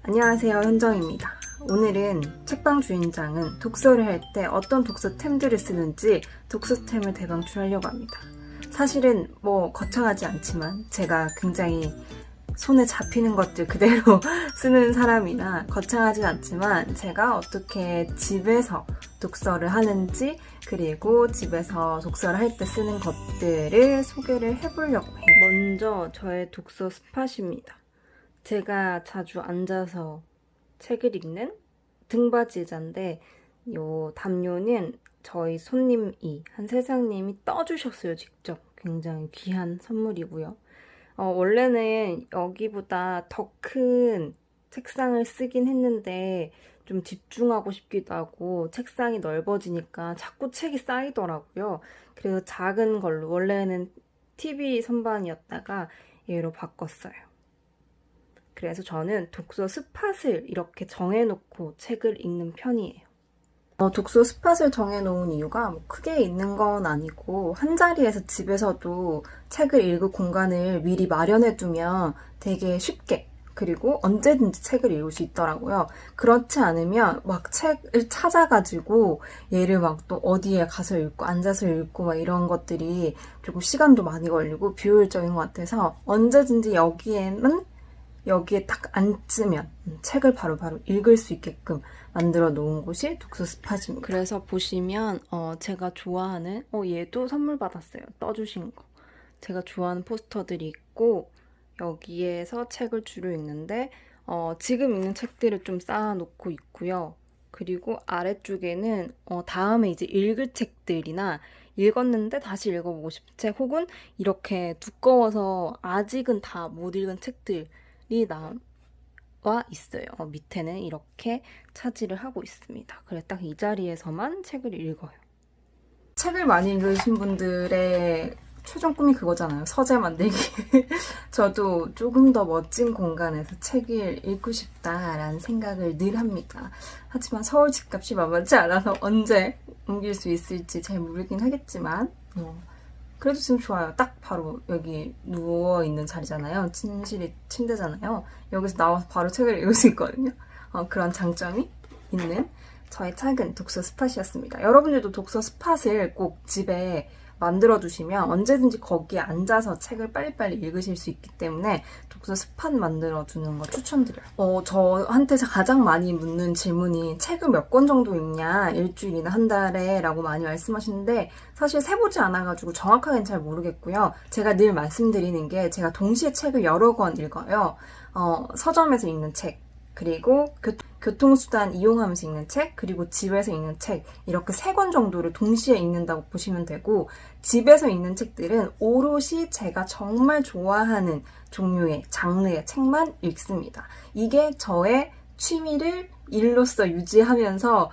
안녕하세요, 현정입니다. 오늘은 책방 주인장은 독서를 할 때 어떤 독서템들을 쓰는지 독서템을 대방출하려고 합니다. 사실은 거창하지 않지만 제가 굉장히 손에 잡히는 것들 그대로 쓰는 사람이나 거창하진 않지만 제가 어떻게 집에서 독서를 하는지 그리고 집에서 독서를 할 때 쓰는 것들을 소개를 해보려고 해요. 먼저 저의 독서 스팟입니다. 제가 자주 앉아서 책을 읽는 등받이 의자인데 요 담요는 저희 손님이 한 세상님이 떠주셨어요. 직접. 굉장히 귀한 선물이고요. 원래는 여기보다 더 큰 책상을 쓰긴 했는데 좀 집중하고 싶기도 하고 책상이 넓어지니까 자꾸 책이 쌓이더라고요. 그래서 작은 걸로 원래는 TV 선반이었다가 얘로 바꿨어요. 그래서 저는 독서 스팟을 이렇게 정해놓고 책을 읽는 편이에요. 독서 스팟을 정해놓은 이유가 크게 있는 건 아니고 한 자리에서 집에서도 책을 읽을 공간을 미리 마련해두면 되게 쉽게 그리고 언제든지 책을 읽을 수 있더라고요. 그렇지 않으면 막 책을 찾아가지고 얘를 막 또 어디에 가서 읽고 앉아서 읽고 막 이런 것들이 조금 시간도 많이 걸리고 비효율적인 것 같아서 언제든지 여기에 딱 앉으면 책을 바로바로 읽을 수 있게끔 만들어 놓은 곳이 독서 스팟입니다. 그래서 보시면 제가 좋아하는 얘도 선물 받았어요. 떠주신 거. 제가 좋아하는 포스터들이 있고 여기에서 책을 주로 읽는데 지금 읽는 책들을 좀 쌓아놓고 있고요. 그리고 아래쪽에는 다음에 이제 읽을 책들이나 읽었는데 다시 읽어보고 싶은 책 혹은 이렇게 두꺼워서 아직은 다 못 읽은 책들이 나와 있어요. 밑에는 이렇게 차지를 하고 있습니다. 그래서 딱 이 자리에서만 책을 읽어요. 책을 많이 읽으신 분들의 최종 꿈이 그거잖아요. 서재 만들기. 저도 조금 더 멋진 공간에서 책을 읽고 싶다라는 생각을 늘 합니다. 하지만 서울 집값이 만만치 않아서 언제 옮길 수 있을지 잘 모르긴 하겠지만 그래도 지금 좋아요. 딱 바로 여기 누워있는 자리잖아요. 침실이 침대잖아요. 여기서 나와서 바로 책을 읽을 수 있거든요. 그런 장점이 있는 저의 작은 독서 스팟이었습니다. 여러분들도 독서 스팟을 꼭 집에 만들어두시면 언제든지 거기에 앉아서 책을 빨리빨리 읽으실 수 있기 때문에 독서 스팟 만들어두는 거 추천드려요. 저한테 가장 많이 묻는 질문이 책을 몇 권 정도 읽냐, 일주일이나 한 달에 라고 많이 말씀하시는데 사실 세보지 않아가지고 정확하게는 잘 모르겠고요. 제가 늘 말씀드리는 게 제가 동시에 책을 여러 권 읽어요. 서점에서 읽는 책, 그리고 교통수단 이용하면서 읽는 책, 그리고 집에서 읽는 책 이렇게 3권 정도를 동시에 읽는다고 보시면 되고 집에서 읽는 책들은 오롯이 제가 정말 좋아하는 종류의 장르의 책만 읽습니다. 이게 저의 취미를 일로서 유지하면서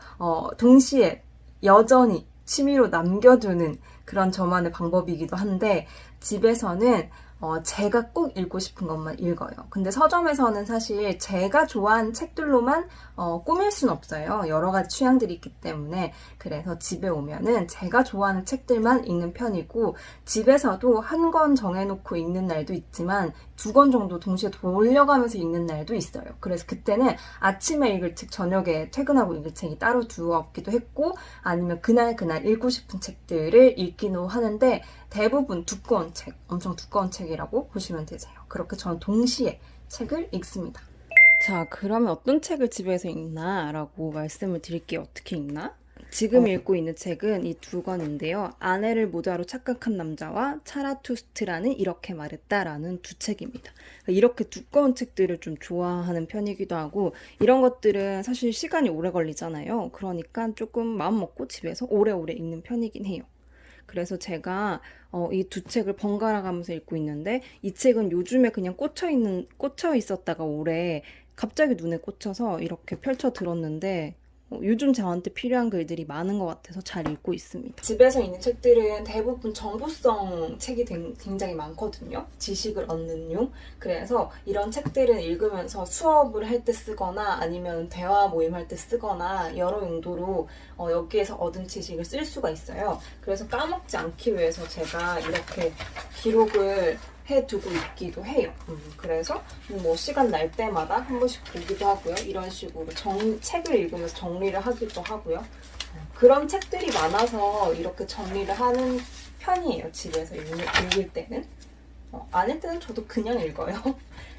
동시에 여전히 취미로 남겨두는 그런 저만의 방법이기도 한데 집에서는 제가 꼭 읽고 싶은 것만 읽어요. 근데 서점에서는 사실 제가 좋아하는 책들로만 꾸밀 순 없어요. 여러 가지 취향들이 있기 때문에. 그래서 집에 오면은 제가 좋아하는 책들만 읽는 편이고 집에서도 한 권 정해놓고 읽는 날도 있지만 2권 정도 동시에 돌려가면서 읽는 날도 있어요. 그래서 그때는 아침에 읽을 책, 저녁에 퇴근하고 읽을 책이 따로 두었기도 했고 아니면 그날 읽고 싶은 책들을 읽기도 하는데 대부분 두꺼운 책, 엄청 두꺼운 책이라고 보시면 되세요. 그렇게 저는 동시에 책을 읽습니다. 자, 그러면 어떤 책을 집에서 읽나? 라고 말씀을 드릴게요. 어떻게 읽나? 지금 읽고 있는 책은 이 2권인데요. 아내를 모자로 착각한 남자와 차라투스트라는 이렇게 말했다라는 2책입니다. 이렇게 두꺼운 책들을 좀 좋아하는 편이기도 하고 이런 것들은 사실 시간이 오래 걸리잖아요. 그러니까 조금 마음 먹고 집에서 오래오래 읽는 편이긴 해요. 그래서 제가 이 2책을 번갈아 가면서 읽고 있는데 이 책은 요즘에 그냥 꽂혀 있었다가 올해 갑자기 눈에 꽂혀서 이렇게 펼쳐 들었는데 요즘 저한테 필요한 글들이 많은 것 같아서 잘 읽고 있습니다. 집에서 읽는 책들은 대부분 정보성 책이 굉장히 많거든요. 지식을 얻는 용. 그래서 이런 책들은 읽으면서 수업을 할 때 쓰거나 아니면 대화 모임할 때 쓰거나 여러 용도로 여기에서 얻은 지식을 쓸 수가 있어요. 그래서 까먹지 않기 위해서 제가 이렇게 기록을 해두고 있기도 해요. 그래서 뭐 시간 날 때마다 한 번씩 보기도 하고요. 이런 식으로 책을 읽으면서 정리를 하기도 하고요. 그런 책들이 많아서 이렇게 정리를 하는 편이에요. 집에서 읽을 때는. 안 할 때는 저도 그냥 읽어요.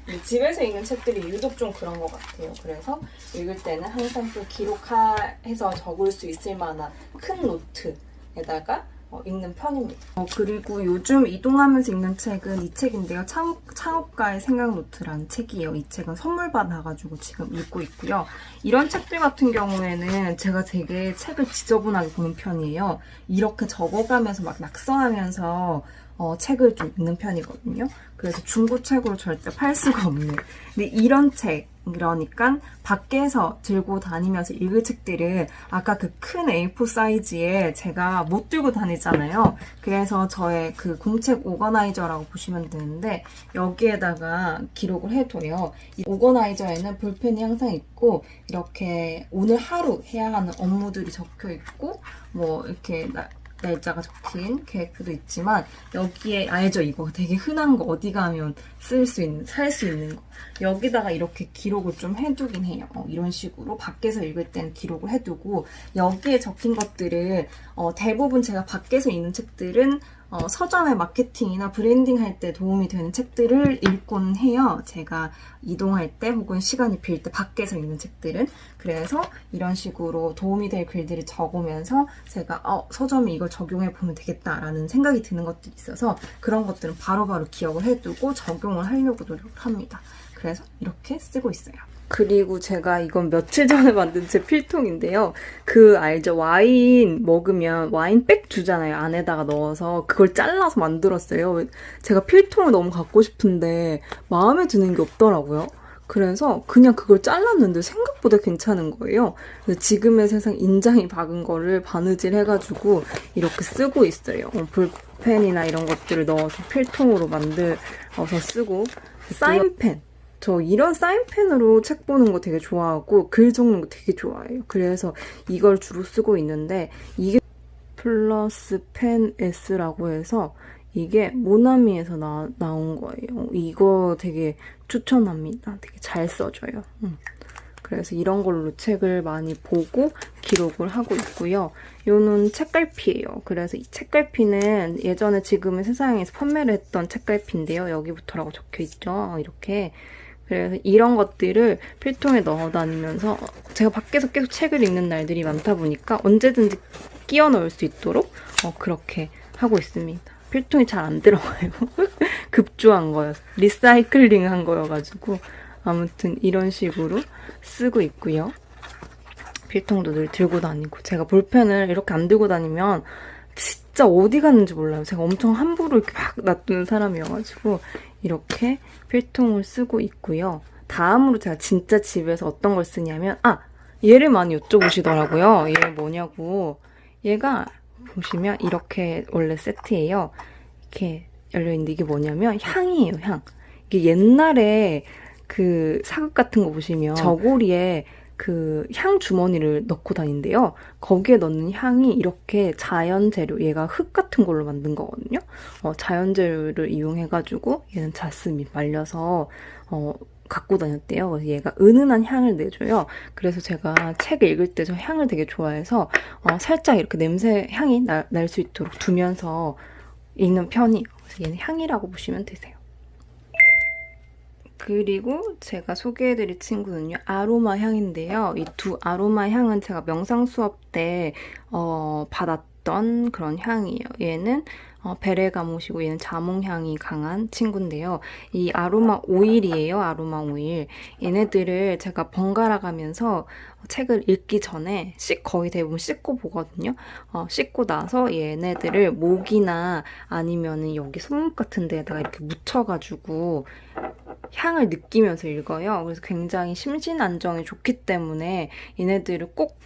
근데 집에서 읽는 책들이 유독 좀 그런 것 같아요. 그래서 읽을 때는 항상 좀 기록해서 적을 수 있을 만한 큰 노트에다가 읽는 편입니다. 그리고 요즘 이동하면서 읽는 책은 이 책인데요. 창업가의 생각노트라는 책이에요. 이 책은 선물 받아가지고 지금 읽고 있고요. 이런 책들 같은 경우에는 제가 되게 책을 지저분하게 보는 편이에요. 이렇게 적어가면서 막 낙서하면서 책을 좀 읽는 편이거든요. 그래서 중고책으로 절대 팔 수가 없는. 근데 이런 책, 그러니까 밖에서 들고 다니면서 읽을 책들은 아까 그 큰 A4 사이즈에 제가 못 들고 다니잖아요. 그래서 저의 그 공책 오거나이저라고 보시면 되는데 여기에다가 기록을 해둬요. 이 오거나이저에는 볼펜이 항상 있고 이렇게 오늘 하루 해야 하는 업무들이 적혀 있고 뭐 이렇게 날짜가 적힌 계획표도 있지만 여기에 알죠? 이거 되게 흔한 거 어디 가면 살 수 있는 거 여기다가 이렇게 기록을 좀 해두긴 해요. 이런 식으로 밖에서 읽을 때는 기록을 해두고 여기에 적힌 것들을 대부분 제가 밖에서 읽는 책들은 서점의 마케팅이나 브랜딩 할 때 도움이 되는 책들을 읽곤 해요. 제가 이동할 때 혹은 시간이 빌 때 밖에서 읽는 책들은. 그래서 이런 식으로 도움이 될 글들을 적으면서 제가 서점에 이걸 적용해 보면 되겠다라는 생각이 드는 것들이 있어서 그런 것들은 바로바로 기억을 해두고 적용을 하려고 노력을 합니다. 그래서 이렇게 쓰고 있어요. 그리고 제가 이건 며칠 전에 만든 제 필통인데요. 알죠? 와인 먹으면 와인백 주잖아요. 안에다가 넣어서 그걸 잘라서 만들었어요. 제가 필통을 너무 갖고 싶은데 마음에 드는 게 없더라고요. 그래서 그냥 그걸 잘랐는데 생각보다 괜찮은 거예요. 그래서 지금의 세상 인장이 박은 거를 바느질 해가지고 이렇게 쓰고 있어요. 볼펜이나 이런 것들을 넣어서 필통으로 만들어서 쓰고 사인펜. 저 이런 사인펜으로 책 보는 거 되게 좋아하고 글 적는 거 되게 좋아해요. 그래서 이걸 주로 쓰고 있는데 이게 플러스 펜 S라고 해서 이게 모나미에서 나온 거예요. 이거 되게 추천합니다. 되게 잘 써져요. 그래서 이런 걸로 책을 많이 보고 기록을 하고 있고요. 요는 책갈피예요. 그래서 이 책갈피는 예전에 지금은 세상에서 판매를 했던 책갈피인데요. 여기부터라고 적혀있죠. 이렇게. 그래서 이런 것들을 필통에 넣어 다니면서 제가 밖에서 계속 책을 읽는 날들이 많다 보니까 언제든지 끼워 넣을 수 있도록 그렇게 하고 있습니다. 필통이 잘 안 들어가요. 급조한 거여서. 리사이클링 한 거여가지고 아무튼 이런 식으로 쓰고 있고요. 필통도 늘 들고 다니고 제가 볼펜을 이렇게 안 들고 다니면 진짜 어디 갔는지 몰라요. 제가 엄청 함부로 이렇게 막 놔두는 사람이어가지고 이렇게 필통을 쓰고 있고요. 다음으로 제가 진짜 집에서 어떤 걸 쓰냐면 얘를 많이 여쭤보시더라고요. 얘 뭐냐고. 얘가 보시면 이렇게 원래 세트예요. 이렇게 열려있는데 이게 뭐냐면 향이에요. 향. 이게 옛날에 그 사극 같은 거 보시면 저고리에 그 향 주머니를 넣고 다닌대요. 거기에 넣는 향이 이렇게 자연 재료, 얘가 흙 같은 걸로 만든 거거든요. 자연 재료를 이용해가지고 얘는 자스민 말려서 갖고 다녔대요. 그래서 얘가 은은한 향을 내줘요. 그래서 제가 책 읽을 때 저 향을 되게 좋아해서 살짝 이렇게 냄새 향이 날 수 있도록 두면서 읽는 편이에요. 그래서 얘는 향이라고 보시면 되세요. 그리고 제가 소개해드릴 친구는요. 아로마 향인데요. 이 두 아로마 향은 제가 명상 수업 때 받았던 그런 향이에요. 얘는 베레가못이고 얘는 자몽향이 강한 친구인데요. 이 아로마 오일이에요. 아로마 오일. 얘네들을 제가 번갈아 가면서 책을 읽기 전에 거의 대부분 씻고 보거든요. 씻고 나서 얘네들을 목이나 아니면은 여기 손목 같은 데다가 이렇게 묻혀가지고 향을 느끼면서 읽어요. 그래서 굉장히 심신 안정에 좋기 때문에 얘네들을 꼭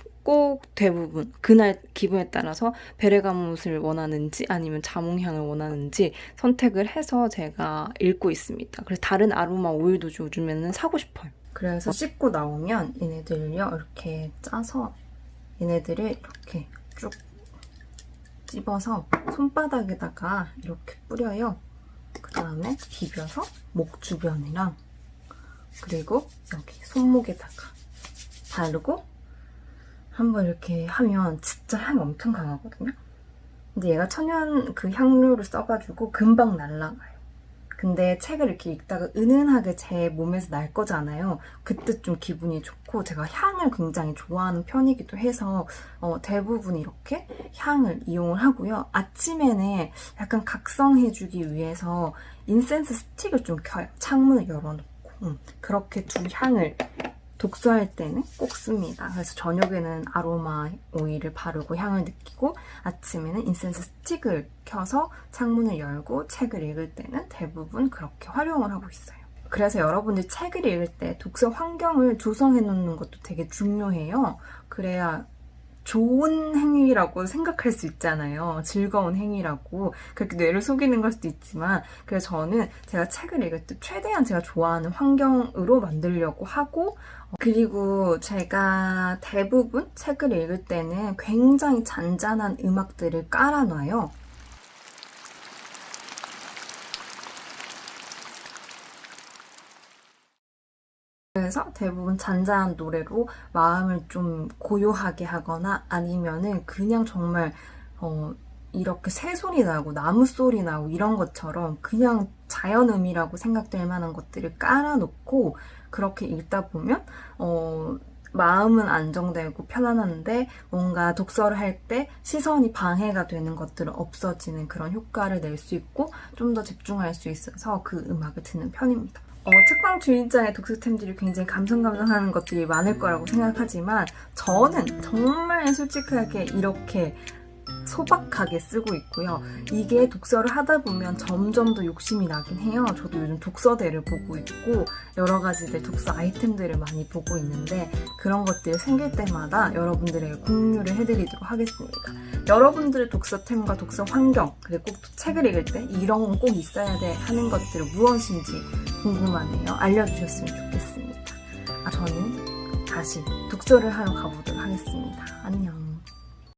대부분 그날 기분에 따라서 베레가못을 원하는지 아니면 자몽향을 원하는지 선택을 해서 제가 읽고 있습니다. 그래서 다른 아로마 오일도 요즘에는 사고 싶어요. 그래서 씻고 나오면 얘네들을요 이렇게 짜서 얘네들을 이렇게 쭉 찝어서 손바닥에다가 이렇게 뿌려요. 그 다음에 비벼서 목 주변이랑 그리고 여기 손목에다가 바르고 한번 이렇게 하면 진짜 향이 엄청 강하거든요. 근데 얘가 천연 그 향료를 써가지고 금방 날아가요. 근데 책을 이렇게 읽다가 은은하게 제 몸에서 날 거잖아요. 그때 좀 기분이 좋고 제가 향을 굉장히 좋아하는 편이기도 해서 대부분 이렇게 향을 이용을 하고요. 아침에는 약간 각성해주기 위해서 인센스 스틱을 좀 켜요. 창문을 열어놓고 그렇게 두 향을 독서할 때는 꼭 씁니다. 그래서 저녁에는 아로마 오일을 바르고 향을 느끼고 아침에는 인센스 스틱을 켜서 창문을 열고 책을 읽을 때는 대부분 그렇게 활용을 하고 있어요. 그래서 여러분들 책을 읽을 때 독서 환경을 조성해 놓는 것도 되게 중요해요. 그래야 좋은 행위라고 생각할 수 있잖아요. 즐거운 행위라고. 그렇게 뇌를 속이는 걸 수도 있지만 그래서 저는 제가 책을 읽을 때 최대한 제가 좋아하는 환경으로 만들려고 하고 그리고 제가 대부분 책을 읽을 때는 굉장히 잔잔한 음악들을 깔아놔요. 그래서 대부분 잔잔한 노래로 마음을 좀 고요하게 하거나 아니면은 그냥 정말 이렇게 새소리 나고 나무 소리 나고 이런 것처럼 그냥 자연음이라고 생각될 만한 것들을 깔아놓고 그렇게 읽다 보면 마음은 안정되고 편안한데 뭔가 독서를 할 때 시선이 방해가 되는 것들은 없어지는 그런 효과를 낼 수 있고 좀 더 집중할 수 있어서 그 음악을 듣는 편입니다. 책방 주인장의 독서템들이 굉장히 감성감성하는 것들이 많을 거라고 생각하지만 저는 정말 솔직하게 이렇게 소박하게 쓰고 있고요. 이게 독서를 하다 보면 점점 더 욕심이 나긴 해요. 저도 요즘 독서대를 보고 있고 여러 가지들 독서 아이템들을 많이 보고 있는데 그런 것들이 생길 때마다 여러분들에게 공유를 해드리도록 하겠습니다. 여러분들의 독서템과 독서 환경 그리고 꼭 책을 읽을 때 이런 건 꼭 있어야 돼 하는 것들은 무엇인지 궁금하네요. 알려주셨으면 좋겠습니다. 저는 다시 독서를 하러 가보도록 하겠습니다. 안녕.